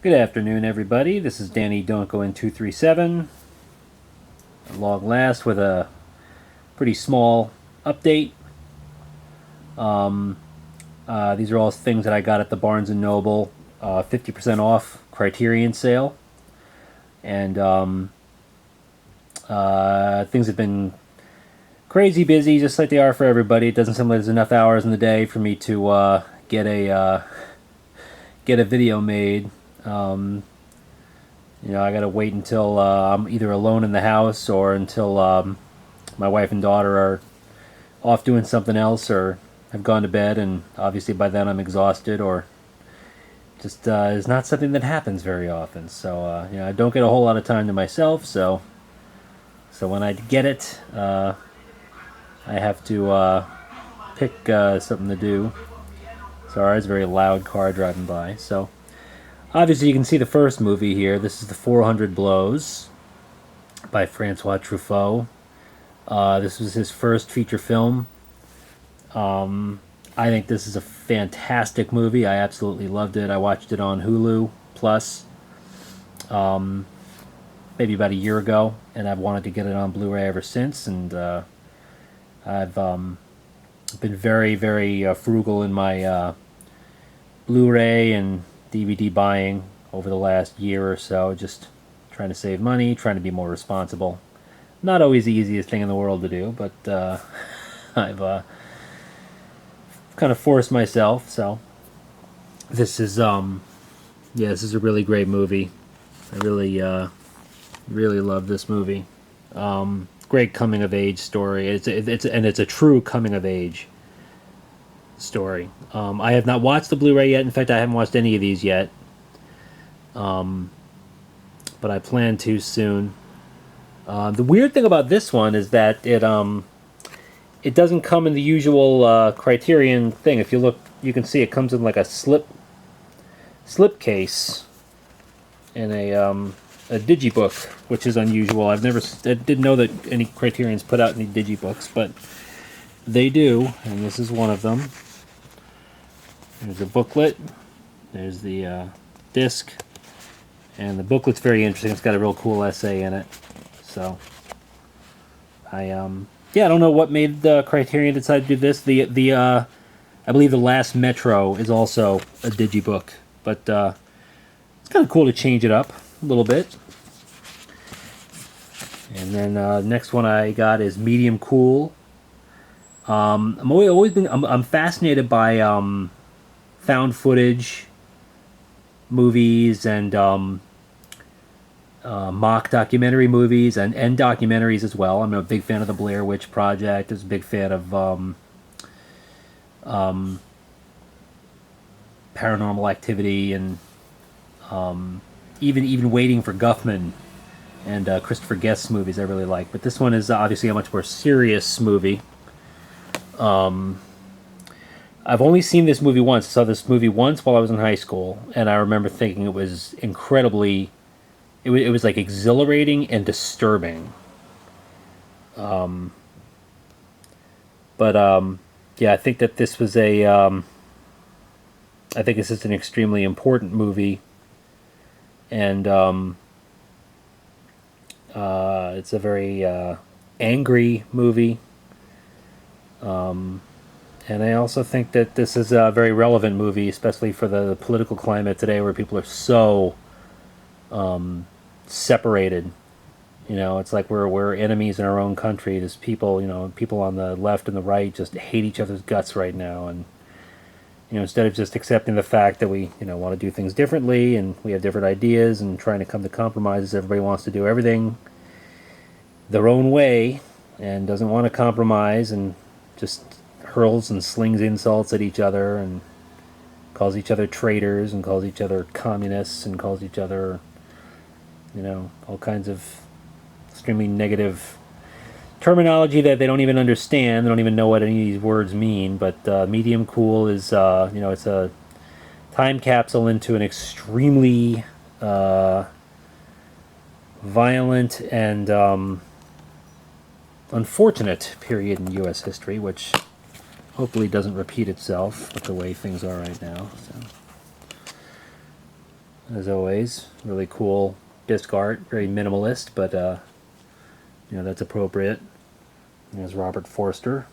Good afternoon, everybody. This is Danny Donko in 237. At long last with a pretty small update. These are all things that I got at the Barnes & Noble 50% off Criterion sale. And things have been crazy busy, just like they are for everybody. It doesn't seem like there's enough hours in the day for me to get a video made. I gotta wait until I'm either alone in the house or until my wife and daughter are off doing something else or have gone to bed, and obviously by then I'm exhausted, or just is not something that happens very often. So I don't get a whole lot of time to myself. So when I get it, I have to pick something to do. Sorry, it's a very loud car driving by. So obviously you can see the first movie here. This is the 400 Blows by Francois Truffaut. This was his first feature film. I think this is a fantastic movie. I absolutely loved it. I watched it on Hulu Plus maybe about a year ago, and I've wanted to get it on Blu-ray ever since. And I've been very, very frugal in my Blu-ray and DVD buying over the last year or so, just trying to save money, trying to be more responsible. Not always the easiest thing in the world to do, but I've kind of forced myself. So this is this is a really great movie. I really love this movie. Great coming of age story. It's a true coming of age story. I have not watched the Blu-ray yet. In fact, I haven't watched any of these yet. But I plan to soon. The weird thing about this one is that it doesn't come in the usual Criterion thing. If you look, you can see it comes in like a slip case in a digibook, which is unusual. I didn't know that any Criterions put out any digibooks, but they do, and this is one of them. There's a booklet. There's the disc, and the booklet's very interesting. It's got a real cool essay in it. So I don't know what made the Criterion decide to do this. I believe The Last Metro is also a digibook, but it's kind of cool to change it up a little bit. And then next one I got is Medium Cool. I'm fascinated by found footage movies and mock documentary movies and documentaries as well. I'm a big fan of the Blair Witch Project. I was a big fan of Paranormal Activity, and even Waiting for Guffman and Christopher Guest's movies I really like. But this one is obviously a much more serious movie. I've only seen this movie once. I saw this movie once while I was in high school, and I remember thinking it was incredibly... It was like exhilarating and disturbing. I think that this was I think this is an extremely important movie, and it's a very angry movie. And I also think that this is a very relevant movie, especially for the political climate today, where people are so separated. It's like we're enemies in our own country. There's people, people on the left and the right just hate each other's guts right now. And instead of just accepting the fact that we want to do things differently and we have different ideas and trying to come to compromises, everybody wants to do everything their own way and doesn't want to compromise, and just hurls and slings insults at each other and calls each other traitors and calls each other communists and calls each other, all kinds of extremely negative terminology that they don't even understand. They don't even know what any of these words mean. But Medium Cool is, it's a time capsule into an extremely violent and unfortunate period in U.S. history, which hopefully doesn't repeat itself with the way things are right now. So as always. Really cool disc art, very minimalist, but that's appropriate. There's Robert Forster.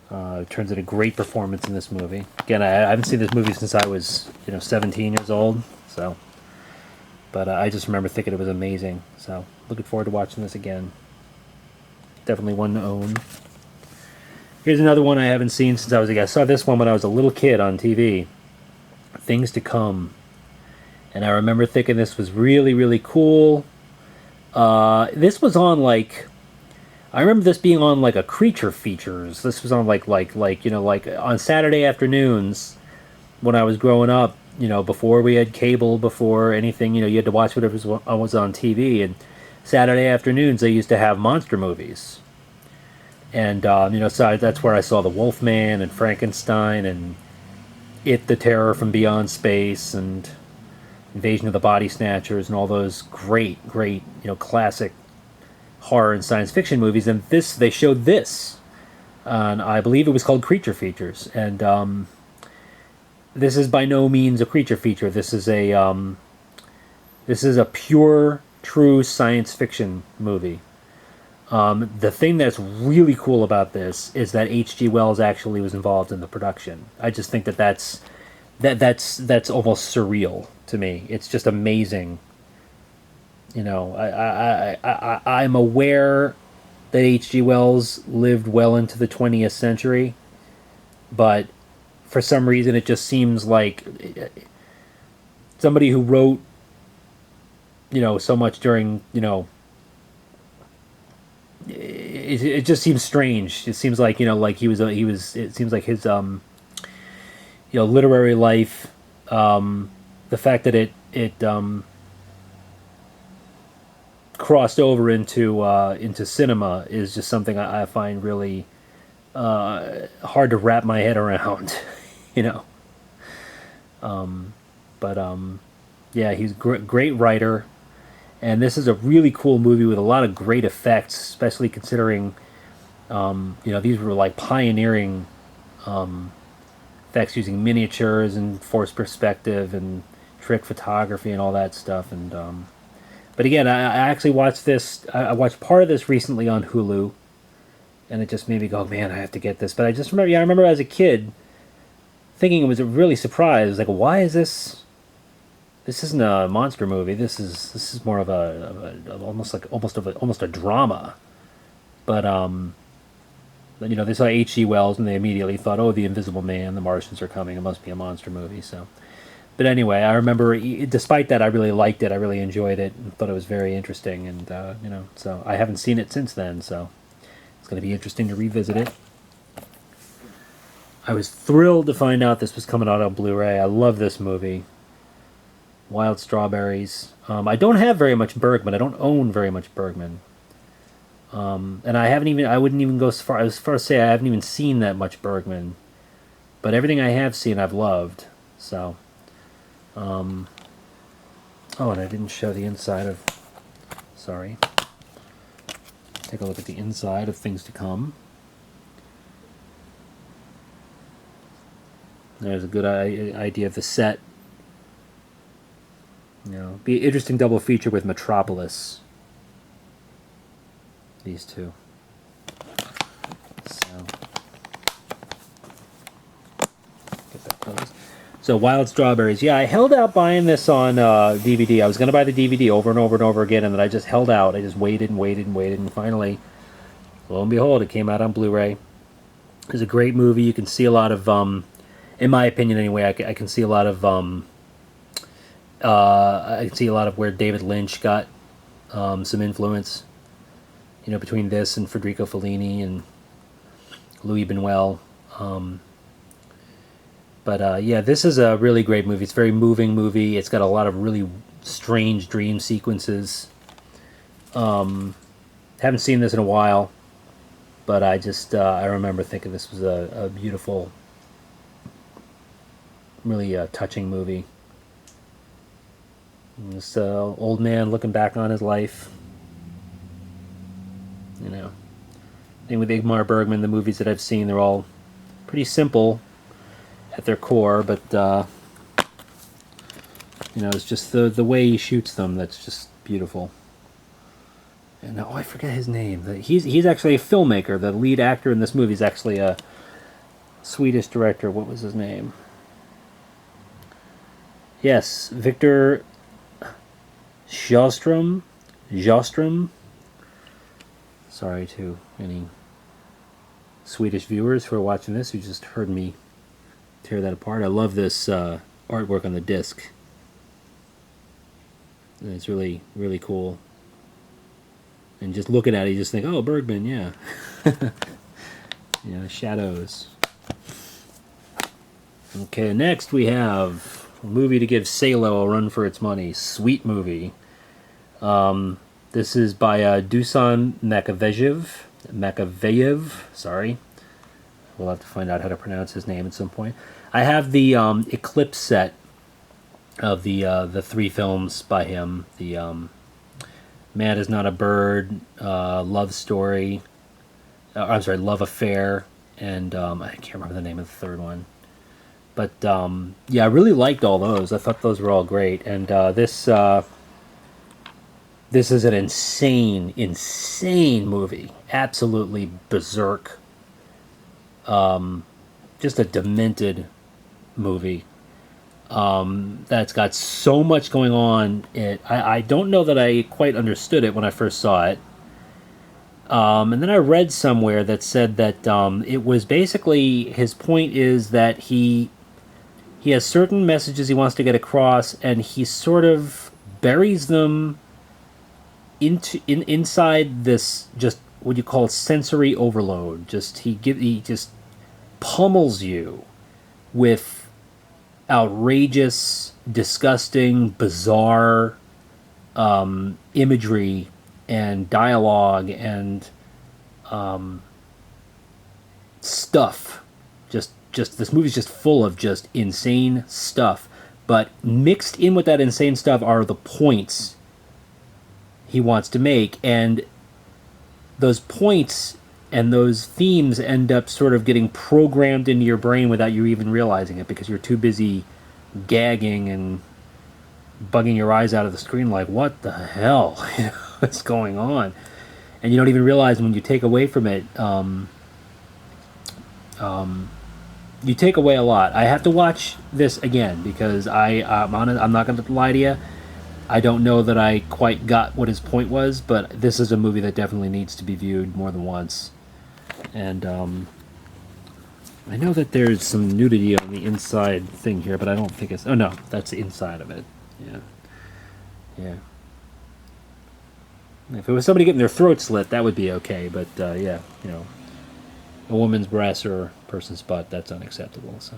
Turns in a great performance in this movie. Again, I haven't seen this movie since I was 17 years old, so. But I just remember thinking it was amazing. So looking forward to watching this again. Definitely one to own. Here's another one I haven't seen since I was a kid. I saw this one when I was a little kid on TV. Things to Come. And I remember thinking this was really, really cool. This was on like... I remember this being on like a Creature Features. This was on like on Saturday afternoons when I was growing up. Before we had cable, before anything, you had to watch whatever was on TV. And Saturday afternoons, they used to have monster movies. And, so that's where I saw The Wolfman and Frankenstein and It, the Terror from Beyond Space and Invasion of the Body Snatchers and all those great, classic horror and science fiction movies. And they showed this. And I believe it was called Creature Features. And, this is by no means a creature feature. This is a pure, true science fiction movie. The thing that's really cool about this is that H.G. Wells actually was involved in the production. I just think that's almost surreal to me. It's just amazing. I'm aware that H.G. Wells lived well into the 20th century, but for some reason, it just seems like somebody who wrote, so much during, it just seems strange. It seems like, it seems like his, literary life, the fact that it crossed over into cinema is just something I find really hard to wrap my head around. Yeah, he's a great writer, and this is a really cool movie with a lot of great effects, especially considering, these were like pioneering effects using miniatures and forced perspective and trick photography and all that stuff. And but again, I actually watched this. I watched part of this recently on Hulu, and it just made me go, man, I have to get this. But I just remember, I remember as a kid thinking it was a really surprise. Like, why is this? This isn't a monster movie. This is more of almost a drama. But they saw H.G. Wells and they immediately thought, oh, The Invisible Man, The Martians are coming. It must be a monster movie. So, but anyway, I remember, despite that, I really liked it. I really enjoyed it and thought it was very interesting. And so I haven't seen it since then. So it's going to be interesting to revisit it. I was thrilled to find out this was coming out on Blu-ray. I love this movie. Wild Strawberries. I don't have very much Bergman. I don't own very much Bergman. And I wouldn't even go as far to say I haven't even seen that much Bergman. But everything I have seen, I've loved. So, and I didn't show the inside of, sorry. Take a look at the inside of Things to Come. There's a good idea of the set. Be an interesting double feature with Metropolis. These two. So, get that closed. So, Wild Strawberries. Yeah, I held out buying this on DVD. I was going to buy the DVD over and over and over again, and then I just held out. I just waited and waited and waited, and finally, lo and behold, it came out on Blu-ray. It's a great movie. You can see a lot of, in my opinion anyway, I can see a lot of, I can see a lot of where David Lynch got some influence, between this and Federico Fellini and Louis Buñuel. Yeah, this is a really great movie. It's a very moving movie. It's got a lot of really strange dream sequences. Haven't seen this in a while, but I remember thinking this was a beautiful, really touching movie. This old man looking back on his life. Thing with Ingmar Bergman, the movies that I've seen, they're all pretty simple at their core, but You know, it's just the way he shoots them that's just beautiful. And I forget his name. He's actually a filmmaker. The lead actor in this movie is actually a Swedish director. What was his name? Yes, Victor Sjöström. Sjöström. Sorry to any Swedish viewers who are watching this who just heard me tear that apart. I love this artwork on the disc. And it's really, really cool. And just looking at it, you just think, oh, Bergman, yeah. You know, shadows. Okay, next we have a movie to give Salo a run for its money. Sweet movie. This is by Dusan Makavejev. Sorry. We'll have to find out how to pronounce his name at some point. I have the Eclipse set of the 3 films by him. The Man Is Not a Bird, Love Story, I'm sorry, Love Affair, and I can't remember the name of the third one. But yeah, I really liked all those. I thought those were all great. And this is an insane movie. Absolutely berserk. Just a demented movie. That's got so much going on. I don't know that I quite understood it when I first saw it. And then I read somewhere that said that it was basically, his point is that he has certain messages he wants to get across, and he sort of buries them inside this, just what you call sensory overload. He just pummels you with outrageous, disgusting, bizarre imagery and dialogue and stuff. Just this movie's just full of just insane stuff. But mixed in with that insane stuff are the points he wants to make, and those points and those themes end up sort of getting programmed into your brain without you even realizing it, because you're too busy gagging and bugging your eyes out of the screen like, what the hell? What's going on? And you don't even realize when you take away from it, you take away a lot. I have to watch this again because I'm not going to lie to you. I don't know that I quite got what his point was, but this is a movie that definitely needs to be viewed more than once. And I know that there's some nudity on the inside thing here, but I don't think it's... Oh, no, that's the inside of it. Yeah. If it was somebody getting their throat slit, that would be okay, but yeah, you know, a woman's breast or a person's butt, that's unacceptable. So,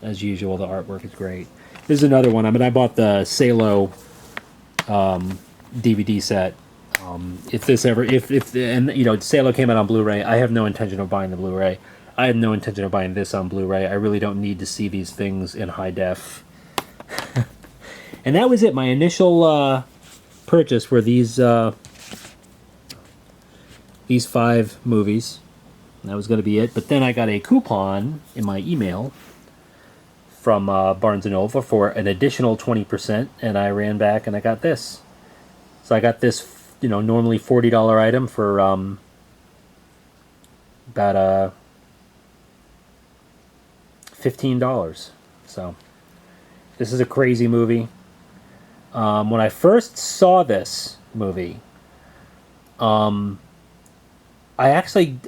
as usual, the artwork is great. This is another one. I mean, I bought the Salo DVD set. And you know, Salo came out on Blu-ray. I have no intention of buying the Blu-ray. I have no intention of buying this on Blu-ray. I really don't need to see these things in high def. And that was it. My initial purchase were these 5 movies. That was going to be it. But then I got a coupon in my email from Barnes & Noble for an additional 20%, and I ran back and I got this. So I got this, you know, normally $40 item for about $15. So this is a crazy movie. When I first saw this movie, I actually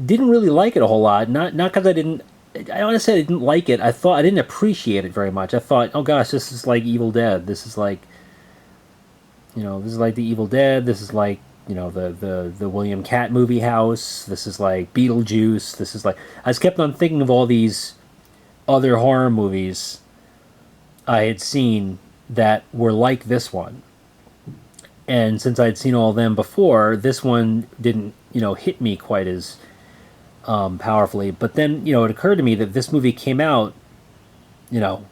didn't really like it a whole lot. Not because I honestly didn't like it. I didn't appreciate it very much. I thought, oh gosh, this is like Evil Dead. This is like, you know, this is like the Evil Dead. This is like, you know, the William Catt movie house. This is like Beetlejuice. This is like, I just kept on thinking of all these other horror movies I had seen that were like this one. And since I'd seen all of them before, this one didn't, you know, hit me quite as powerfully. But then, you know, it occurred to me that this movie came out, you know,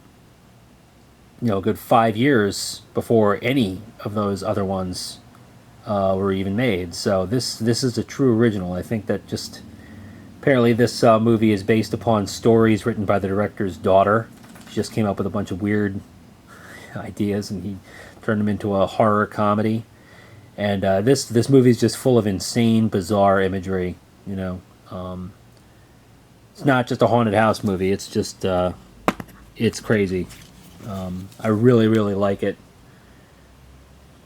a good 5 years before any of those other ones were even made. So this is a true original. I think that just apparently this movie is based upon stories written by the director's daughter. She just came up with a bunch of weird ideas, and he turned them into a horror comedy. And this movie is just full of insane, bizarre imagery. You know, it's not just a haunted house movie. It's just it's crazy. I really, really like it.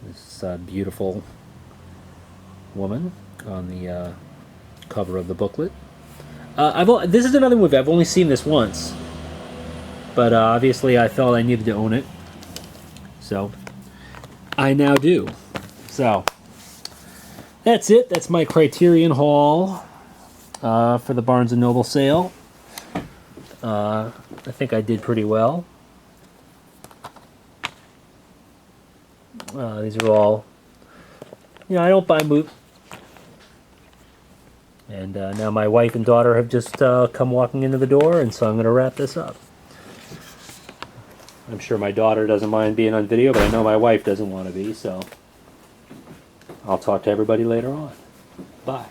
This beautiful woman on the cover of the booklet. This is another movie. I've only seen this once, but obviously I felt I needed to own it, so I now do. So that's it. That's my Criterion haul for the Barnes & Noble sale. I think I did pretty well. These are all, you know, I don't buy movies. And now my wife and daughter have just come walking into the door, and so I'm going to wrap this up. I'm sure my daughter doesn't mind being on video, but I know my wife doesn't want to be, so I'll talk to everybody later on. Bye.